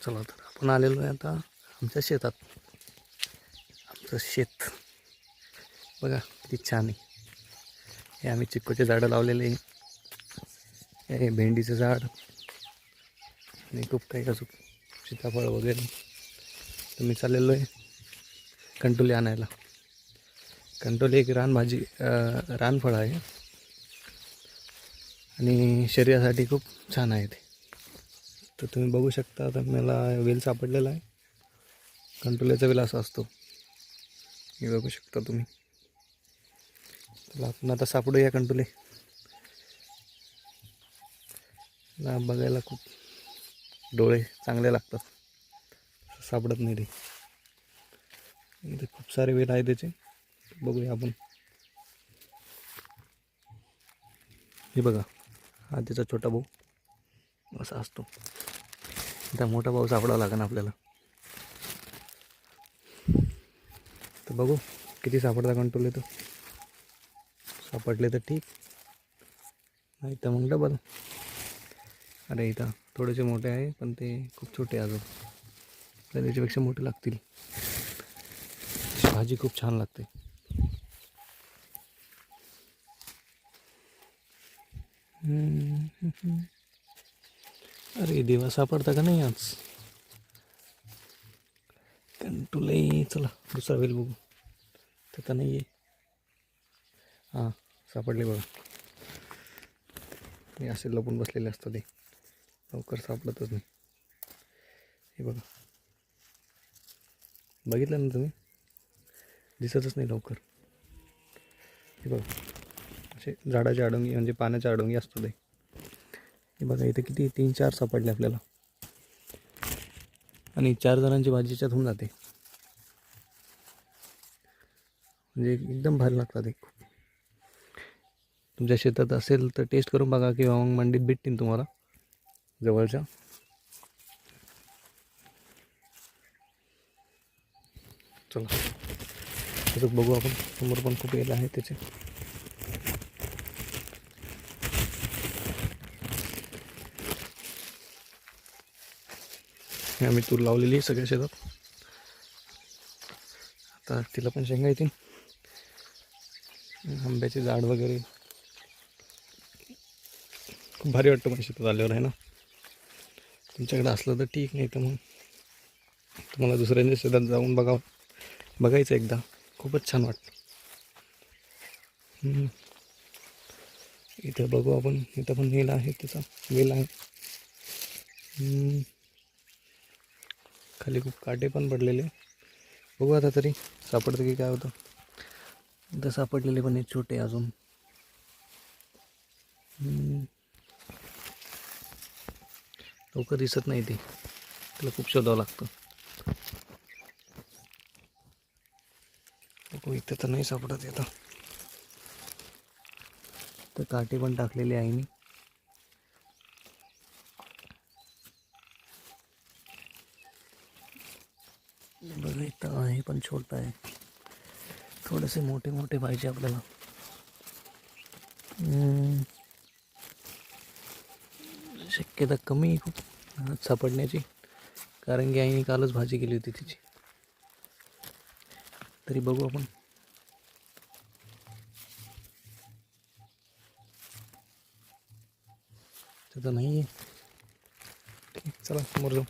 चला तर आपण आलेलो आहे आता आमच्या शेतात. आमचं शेत बघा किती छान आहे. हे आम्ही चिक्कूचे झाडं लावलेले आहे, हे भेंडीचं झाड आणि खूप काही अजून सीताफळ वगैरे. तर मी चाललेलो आहे कंटोली आणायला. कंटोली एक रानफळ आहे आणि शरीरासाठी खूप छान आहे ते. तर तुम्ही बघू शकता. आता मला वेल सापडलेला आहे. कंटोलीचा वेल असा असतो, हे बघू शकता तुम्ही. तर आपण आता सापडूया कंटोली. बघायला खूप डोळे चांगले लागतात, सापडत नाही ते. इथे खूप सारे वेल आहे त्याचे, बघूया आपण. हे बघा, हा त्याचा छोटा भाऊ असा असतो. आता मोठा भाऊ सापडावा लागेल आपल्याला. तर बघू किती सापडता कंटोले. तर सापडले तर ठीक, नाही तर मग डबल. अरे इथं थोडेसे मोठे आहे, पण ते खूप छोटे अजून. तर त्याच्यापेक्षा मोठे लागतील. भाजी खूप छान लागते. अरे देवा, सापडता का नाही आज कंटोले? चला दुसरा वेल बघू. तर नाही आहे. हां सापडले बघा. हे असे लपून बसलेले असतात, ते लवकर सापडतच नाही. हे बघा, बघितलं ना तुम्ही, दिसतच नाही लवकर. हे बघा, असे झाडाच्या आडोंगी म्हणजे पाण्याच्या आडोंगी असतो ते. हे बघा इथे किती 3-4 सापडले आपल्याला, आणि 4 जणांची भाजी याच्यात होऊन जाते. म्हणजे एकदम भारी लागतात ते. तुमच्या शेतात असेल तर टेस्ट करून बघा, किंवा मग मंडीत भेटतील तुम्हाला जवळच्या. चला तसंच बघू आपण. समोर पण खूप वेल आहे त्याचे. आम्ही तूर लावलेली आहे सगळ्या शेतात. आता तिला पण शेंगा येतील. आंब्याचे झाड वगैरे खूप भारी वाटतं पण शेतात आल्यावर, आहे ना. तुमच्याकडे असलं तर ठीक, नाही तर मग तुम्हाला दुसऱ्यांच्या शेतात जाऊन बघायचं एकदा. खूपच छान वाटतं. इथं बघू आपण. इथं पण वेल आहे, त्याचा वेल आहे. खाली खूप काटे पण पडलेले. बघू आता तरी सापडतं की काय होतं. इथं सापडलेले पण हे छोटे अजून. लवकर दिसत नाही ते, त्याला खूप शोधावं लागतं. बघू इथं तर नाही सापडत येतं. तर काटे पण टाकलेले आहे मी. बघा इथं आहे पण छोटा आहे. थोडेसे मोठे मोठे पाहिजे आपल्याला. शक्यता कमी खूप सापडण्याची, कारण की आईने कालच भाजी केली होती तिची. तरी बघू आपण. तिथं नाही आहे. ठीक, चला समोर जाऊ.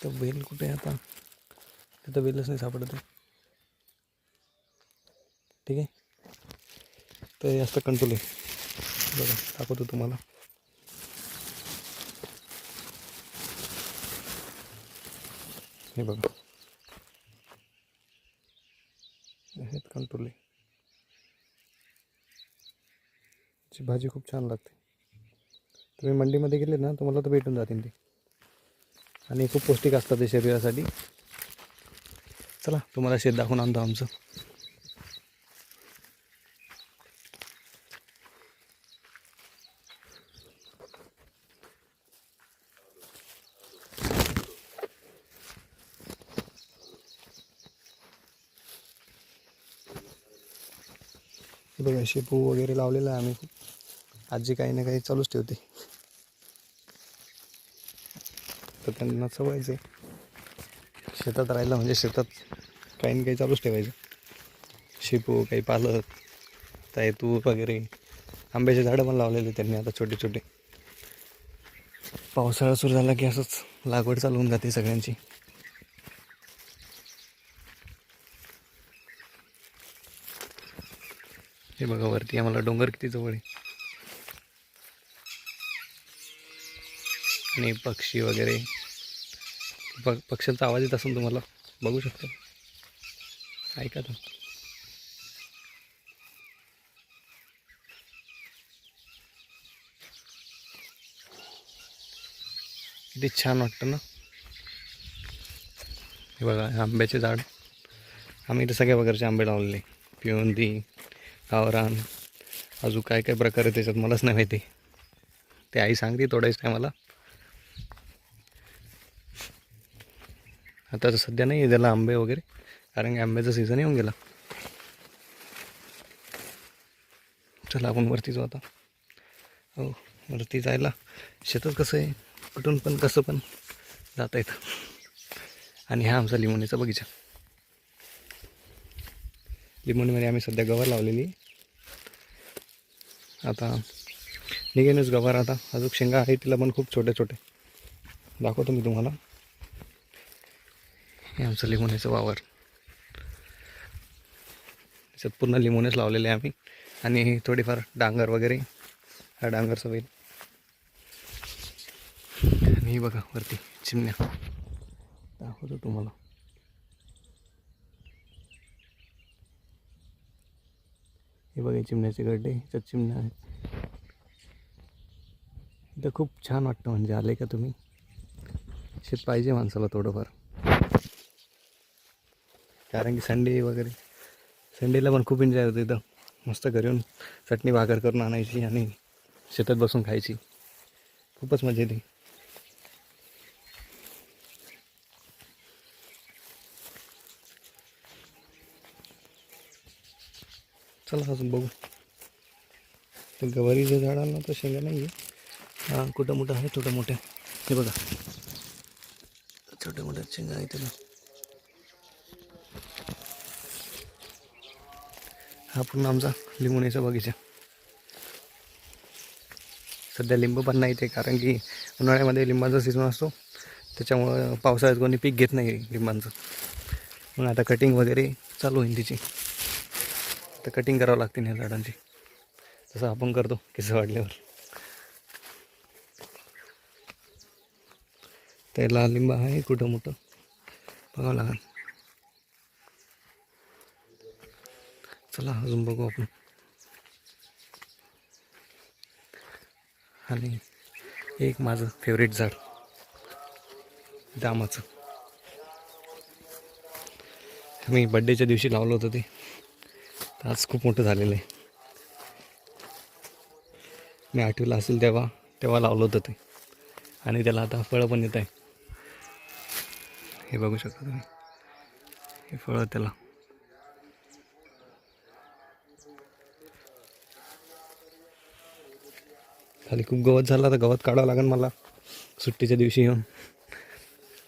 तर बेल कुठे आहे आता? तिथं बेलच नाही सापडत आहे. ठीक आहे, तर हे असतं कंटोले. बघा दाखवतो तुम्हाला. हे बघा, आहेत कंटोले. ची भाजी खूप छान लागते. तुम्ही मंडीमध्ये गेले ना, तुम्हाला तर भेटून जातील ते. आणि खूप पौष्टिक असतात ते शरीरासाठी. चला तुम्हाला शेत दाखवून आणतो आमचं. हे बघा शेपू वगैरे लावलेला आहे आम्ही. आजी काही ना काही चालूच ठेवते, तर त्यांना सवयच आहे. शेतात राहिलं म्हणजे शेतात काही ना काही चालूच ठेवायचं. शेपू, काही पालक, तूर वगैरे. आंब्याचे झाडं पण लावलेले त्यांनी आता छोटे छोटे. पावसाळा सुरू झाला की असंच लागवड चालू होऊन जाते सगळ्यांची. हे बघा वरती आम्हाला डोंगर किती जवळ आहे. आणि पक्षी वगैरे, पक्ष्यांचा आवाज येत असेल तुम्हाला, बघू शकता, ऐका तर. किती छान वाटतं ना. हे बघा आंब्याचे झाड. आम्ही इथे सगळ्या प्रकारचे आंबे लावलेले, पिवंदी, गावरान, अजून काय काय प्रकार आहे त्याच्यात मलाच नाही माहिती. ते आई सांगते तोडायचं आहे मला. आता तर सध्या नाही आहे त्याला आंबे वगैरे, कारण की आंब्याचा सीझन येऊन गेला. चला आपण वरती जाऊ आता. हो, वरती जायला शेतात कसं आहे, कुठून पण कसं पण जाता येतं. आणि हा आमचा लिंबोणीचा बगीचा. लिंबोणीमध्ये आम्ही सध्या गवार लावलेली. आता निघेनच गवार. आता अजून शेंगा आहे, तिला पण खूप छोटे छोटे. दाखवतो मी तुम्हाला. हे आमचं लिंबोणीचं वावर. त्याच्यात पूर्ण लिंबोणीच लावलेले आहे आम्ही. आणि थोडीफार डांगर वगैरे, हा डांगर सवय. आणि बघा वरती चिमण्या, दाखवतो तुम्हाला. हे बघा चिमण्याचे गड्डे, त्यात चिमण्या आहेत. इथं खूप छान वाटतं, म्हणजे आले का तुम्ही. शेत पाहिजे माणसाला थोडंफार, कारण की संडे वगैरे, संडेला पण खूप एन्जॉय होतं इथं. मस्त घरी येऊन चटणी भाकर करून आणायची आणि शेतात बसून खायची. खूपच मजा येते. चला अजून बघू. तर गवारीच्या झाडांना तर शेंगा नाही आहे. हां, कुठं मोठं आहे, छोटं मोठं. हे बघा छोट्या मोठ्या शेंगा आहे त्याला. हा पूर्ण आमचा लिंबोणीचा बगीचा. सध्या लिंबू पण नाही ते, कारण की उन्हाळ्यामध्ये लिंबाचा सीझन असतो, त्याच्यामुळं पावसाळ्यात कोणी पीक घेत नाही लिंबांचं. मग आता कटिंग वगैरे चालू होईल तिची. तर कटिंग करावं लागते या झाडांची, तसं आपण करतो केस वाढल्यावर. त्याला लिंब आहे कुठं मोठं, बघावं लागेल. चला अजून बघू आपण. आणि एक माझं फेवरेट झाड, जामाचं. मी बड्डेच्या दिवशी लावलं होतं ते, आज खूप मोठं झालेलं आहे. मी 8वीला असेल तेव्हा लावलं होतं ते, आणि त्याला आता फळं पण येत आहे. हे बघू शकता तुम्ही, हे फळं त्याला. खाली खूप गवत झालं, तर गवत काढावं लागेल मला सुट्टीच्या दिवशी येऊन.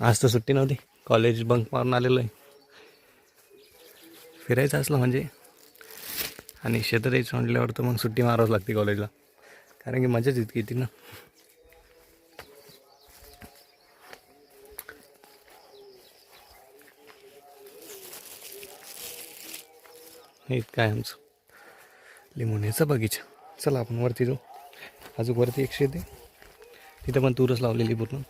आज तर सुट्टी नव्हती, कॉलेज बंक मारून आलेलो आहे. फिरायचं असलं म्हणजे, आणि शेतात यायचं म्हटल्यावर तर मग सुट्टी मारावंच लागते कॉलेजला, कारण की मजाच इतकी येते ना. हे काय आमचं लिंबोणीचा बगीचा. चला आपण वरती जाऊ. अजून वरती एक शेत आहे, तिथं पण तूरच लावलेली पूर्ण.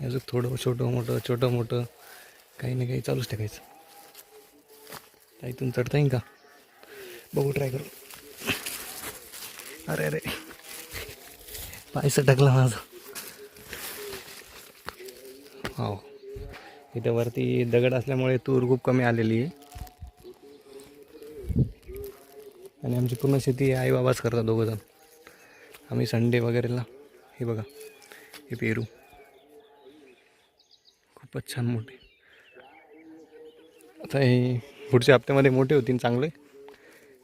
अजून थोडं छोटं मोठं काही ना काही चालूच टाकायचं. इथून चढता येईल का, बघू, ट्राय करू. अरे पायसा टाकला माझा. हो, इथं वरती दगड असल्यामुळे तूर खूप कमी आलेली आहे. आणि आमची पूर्ण शेती आई बाबाच करतात, दोघंजण. आम्ही संडे वगैरेला. हे बघा, हे पेरू खूपच छान मोठे. आता हे पुढच्या हप्त्यामध्ये मोठे होतील चांगले,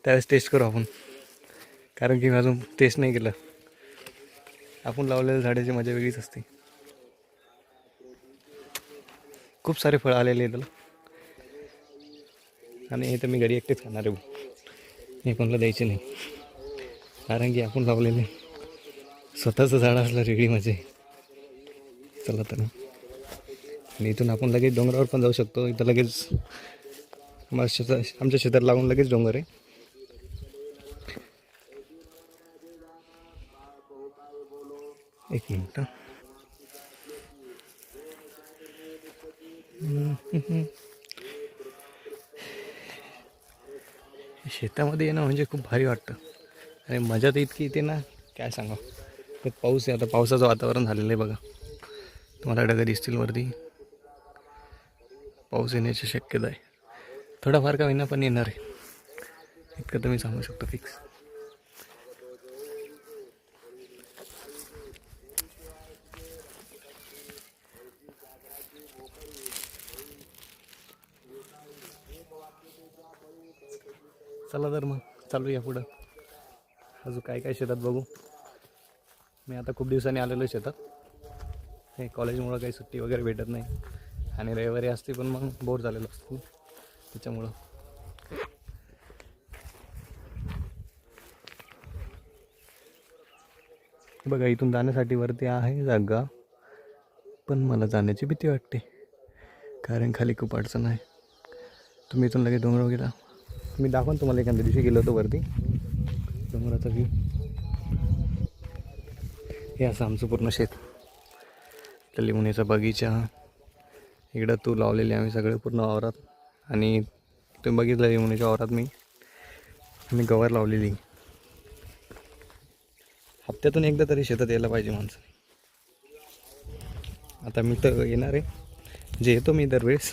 त्यावेळेस टेस्ट करू आपण. कारण की मी अजून टेस्ट नाही केलं. आपण लावलेल्या झाडाची मजा वेगळीच असते. खूप सारे फळं आलेले आहेत त्याला. आणि हे तर मी घरी एकटेच खाणार आहे. हे कोणाला द्यायचे नाही. कारण की आपण लावलेले स्वतःचं झाड असलं वेगळी मजा आहे. चला तर. आणि इथून आपण लगेच डोंगरावर पण जाऊ शकतो. इथं लगेच आमच्या शेतात लागून लगेच डोंगर आहे. एक मिनिट. शेतामध्ये येणं म्हणजे खूप भारी वाटतं. आणि मजा तर इतकी येते ना, काय सांगा. तर पाऊस आहे, आता पावसाचं वातावरण झालेलं आहे बघा. तुम्हाला ढग दिसतील वरती. पाऊस येण्याची शक्यता आहे. थोडाफार का होईना पण येणार आहे, इतकं तर मी सांगू शकतो फिक्स. चला तर मग चालूया पुढं. अजून काय काय शेतात बघू. मी आता खूप दिवसांनी आलेलो शेतात. हे कॉलेजमुळं काही सुट्टी वगैरे भेटत नाही. आणि रविवारी असते पण मग बोर झालेलं असतं त्याच्यामुळं. बघा इथून जाण्यासाठी वरती आहे जागा, पण मला जाण्याची भीती वाटते. कारण खाली खूप अडचण आहे. तुम्ही इथून लगेच डोंगर गेला. मी दाखवून तुम्हाला एखाद्या दिवशी गेलो होतो वरती डोंगराचा व्ह्यू. हे असं आमचं पूर्ण शेत. इथं लिंबुणीचा बगीचा. इकडं तू लावलेले आम्ही सगळे पूर्ण वावरात. आणि तुम्ही बघितलं लिंबुणीच्या वावरात मी गवार लावलेली. हप्त्यातून एकदा तरी शेतात यायला पाहिजे माणसं. आता मी तर येणार आहे, जे येतो मी दरवेळेस.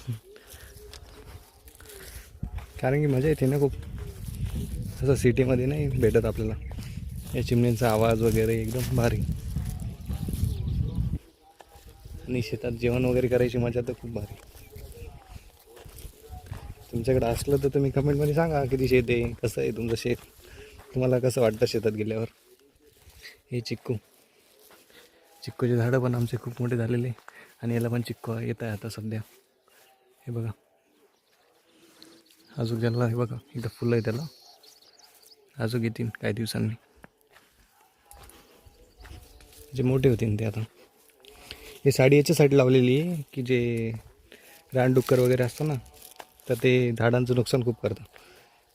कारण की मजा येते ना खूप. असं सिटीमध्ये नाही भेटत आपल्याला. या चिमण्यांचा आवाज वगैरे एकदम भारी. आणि शेतात जेवण वगैरे करायची मजा तर खूप भारी. तुमच्याकडे असलं तर तुम्ही कमेंटमध्ये सांगा किती शेत आहे, कसं आहे तुमचं शेत, तुम्हाला कसं वाटतं शेतात गेल्यावर. हे चिक्कूचे झाडं पण आमचे खूप मोठे झालेले. आणि याला पण चिक्कू येत आहे आता सध्या. हे बघा अजून ज्याला, हे बघा इथं फुलं आहे त्याला. अजून येतील काही दिवसांनी, जे मोठे होतील ते. आता हे साडी याच्यासाठी लावलेली आहे की जे रानडुक्कर वगैरे असतं ना, तर ते झाडांचं नुकसान खूप करतं.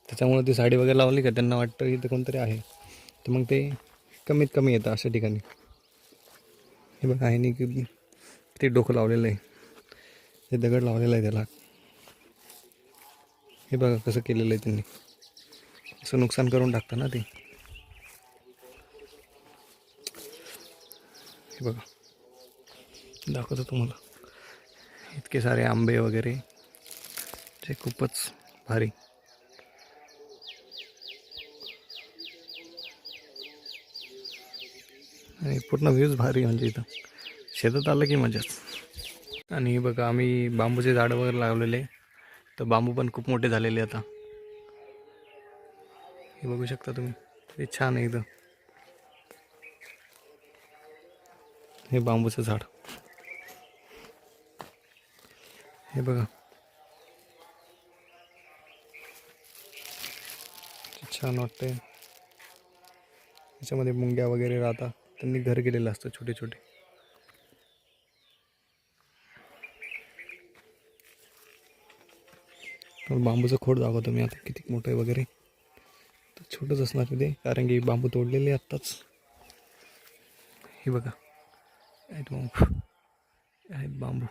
त्याच्यामुळे ती साडी वगैरे लावली का त्यांना वाटतं की इथं कोणतरी आहे, तर मग ते कमीत कमी येतं अशा ठिकाणी. हे बघा आहे की ते डोकं लावलेलं आहे, ते दगड लावलेलं आहे त्याला. हे बघा कसं केलेलं आहे त्यांनी. असं नुकसान करून टाकतं ना ते. हे बघा दाखवतो तुम्हाला. इतके सारे आंबे वगैरे, ते खूपच भारी. आणि पूर्ण व्ह्यूज भारी. म्हणजे इथं शेतात आलं की मजाच. आणि बघा आम्ही बांबूचे झाडं वगैरे लावलेले, तर बांबू पण खूप मोठे झालेले आता. हे बघू शकता तुम्ही, हे छान आहे इथं. हे बांबूचं झाड, हे बघा छान वाटतंय. त्याच्यामध्ये मुंग्या वगैरे राहतात, त्यांनी घर केलेलं असतं छोटे छोटे. बांबूचं खोड दाखवतो मी आता किती मोठं आहे वगैरे. तर छोटंच असणार तिथे, कारण की बांबू तोडलेले आत्ताच. हे बघा आहेत बांबू.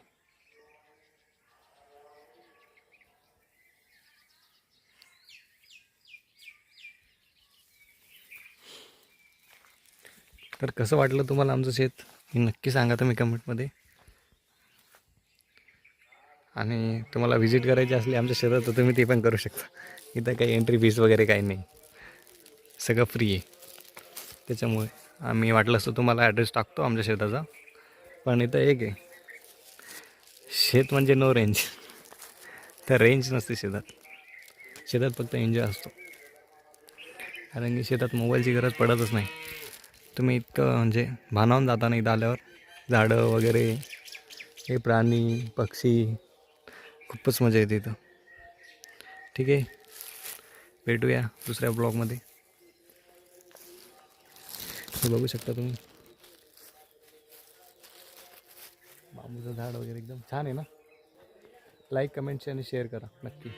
तर कसं वाटलं तुम्हाला आमचं शेत, हे नक्की सांगा तुम्ही कमेंटमध्ये. आणि तुम्हाला व्हिजिट करायची असली आमच्या शेतात तर तुम्ही ते पण करू शकता. इथं काही एंट्री फीस वगैरे काही नाही, सगळं फ्री आहे. त्याच्यामुळे आम्ही वाटलं असतं तुम्हाला ॲड्रेस टाकतो आमच्या शेताचा. पण इथं एक आहे, शेत म्हणजे नो रेंज. तर रेंज नसते शेतात. शेतात फक्त एन्जॉय असतो, कारण की शेतात मोबाईलची गरज पडतच नाही. तुम्ही इतकं म्हणजे भानावून जाता नाही आल्यावर, झाडं वगैरे, हे प्राणी पक्षी, खूपच मजा येते इथं. ठीक आहे, भेटूया दुसऱ्या ब्लॉगमध्ये. हे बघू शकता तुम्ही, बांबूचं झाड वगैरे एकदम छान आहे ना. लाईक कमेंट आणि शेअर करा नक्की.